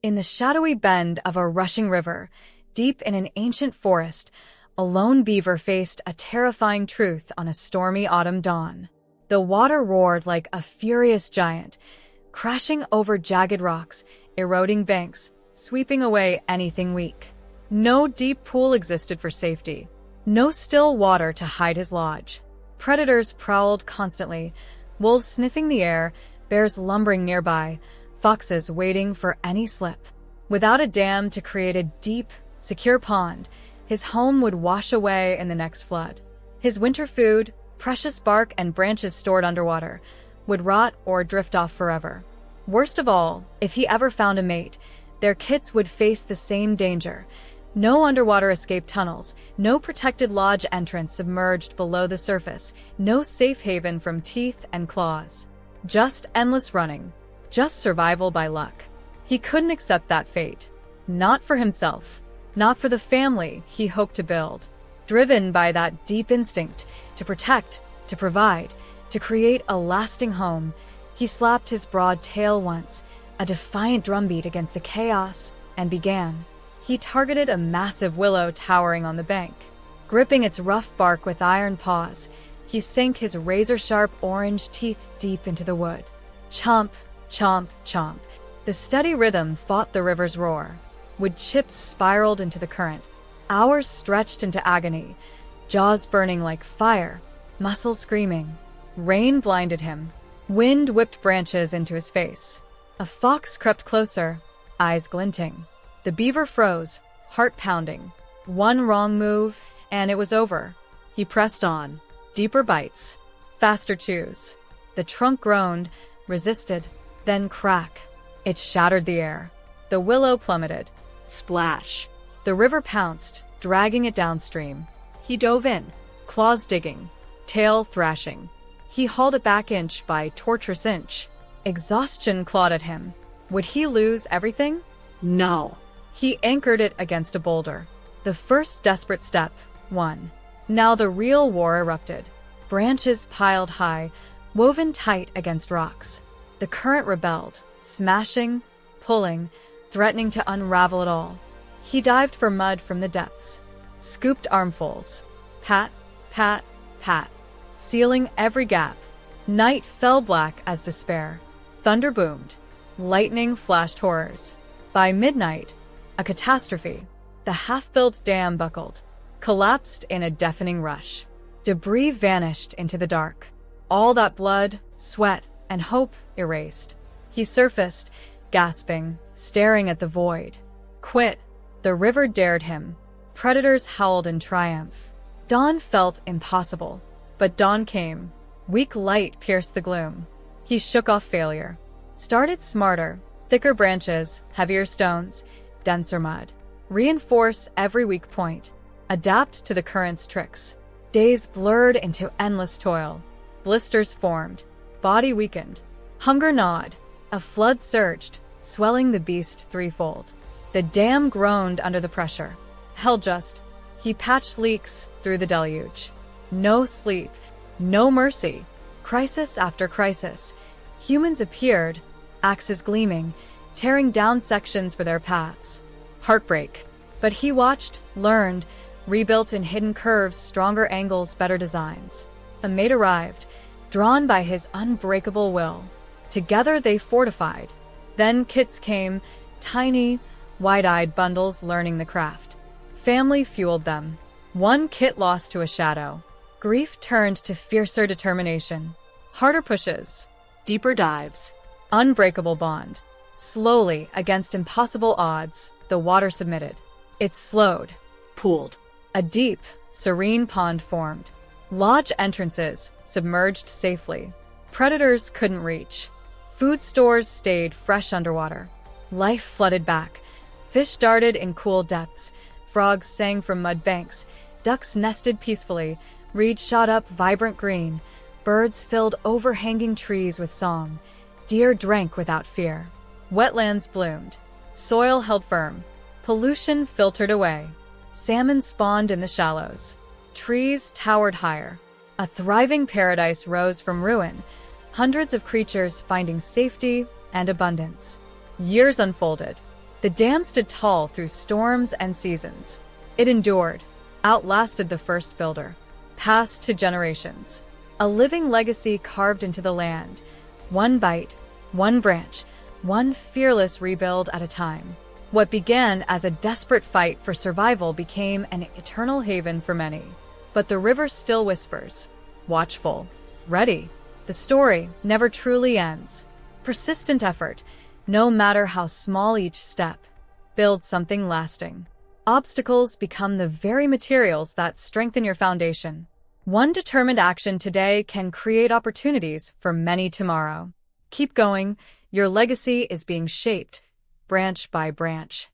In the shadowy bend of a rushing river, deep in an ancient forest, a lone beaver faced a terrifying truth on a stormy autumn dawn. The water roared like a furious giant, crashing over jagged rocks, eroding banks, sweeping away anything weak. No deep pool existed for safety, no still water to hide his lodge. Predators prowled constantly, wolves sniffing the air, bears lumbering nearby, foxes waiting for any slip. Without a dam to create a deep, secure pond, his home would wash away in the next flood. His winter food, precious bark and branches stored underwater, would rot or drift off forever. Worst of all, if he ever found a mate, their kits would face the same danger. No underwater escape tunnels, no protected lodge entrance submerged below the surface, no safe haven from teeth and claws. Just endless running, just survival by luck. He couldn't accept that fate. Not for himself, not for the family he hoped to build. Driven by that deep instinct to protect, to provide, to create a lasting home, he slapped his broad tail once, a defiant drumbeat against the chaos, and began. He targeted a massive willow towering on the bank. Gripping its rough bark with iron paws, he sank his razor-sharp orange teeth deep into the wood. Chomp, chomp, chomp. The steady rhythm fought the river's roar. Wood chips spiraled into the current. Hours stretched into agony, jaws burning like fire, muscles screaming. Rain blinded him. Wind whipped branches into his face. A fox crept closer, eyes glinting. The beaver froze, heart pounding. One wrong move, and it was over. He pressed on. Deeper bites, faster chews. The trunk groaned, resisted, then crack. It shattered the air. The willow plummeted. Splash. The river pounced, dragging it downstream. He dove in, claws digging, tail thrashing. He hauled it back inch by torturous inch. Exhaustion clawed at him. Would he lose everything? No. He anchored it against a boulder. The first desperate step, won. Now the real war erupted. Branches piled high, woven tight against rocks. The current rebelled, smashing, pulling, threatening to unravel it all. He dived for mud from the depths, scooped armfuls. Pat, pat, pat, sealing every gap. Night fell black as despair. Thunder boomed. Lightning flashed horrors. By midnight, a catastrophe. The half-built dam buckled, collapsed in a deafening rush. Debris vanished into the dark. All that blood, sweat, and hope erased. He surfaced, gasping, staring at the void. Quit. The river dared him. Predators howled in triumph. Dawn felt impossible. But dawn came. Weak light pierced the gloom. He shook off failure. Started smarter. Thicker branches, heavier stones, denser mud. Reinforce every weak point. Adapt to the current's tricks. Days blurred into endless toil. Blisters formed. Body weakened. Hunger gnawed. A flood surged, swelling the beast threefold. The dam groaned under the pressure. Held just. He patched leaks through the deluge. No sleep. No mercy. Crisis after crisis. Humans appeared, axes gleaming, tearing down sections for their paths. Heartbreak. But he watched, learned, rebuilt in hidden curves, stronger angles, better designs. A mate arrived, drawn by his unbreakable will. Together they fortified. Then kits came, tiny, wide-eyed bundles learning the craft. Family fueled them. One kit lost to a shadow. Grief turned to fiercer determination. Harder pushes. Deeper dives. Unbreakable bond. Slowly, against impossible odds, the water submitted. It slowed. Pooled. A deep, serene pond formed. Lodge entrances submerged safely. Predators couldn't reach. Food stores stayed fresh underwater. Life flooded back. Fish darted in cool depths. Frogs sang from mud banks. Ducks nested peacefully. Reeds shot up vibrant green. Birds filled overhanging trees with song. Deer drank without fear. Wetlands bloomed. Soil held firm. Pollution filtered away. Salmon spawned in the shallows. Trees towered higher. A thriving paradise rose from ruin. Hundreds of creatures finding safety and abundance. Years unfolded. The dam stood tall through storms and seasons. It endured, outlasted the first builder, passed to generations. A living legacy carved into the land, one bite, one branch, one fearless rebuild at a time. What began as a desperate fight for survival became an eternal haven for many. But the river still whispers, watchful, ready. The story never truly ends. Persistent effort, no matter how small each step, builds something lasting. Obstacles become the very materials that strengthen your foundation. One determined action today can create opportunities for many tomorrow. Keep going. Your legacy is being shaped, branch by branch.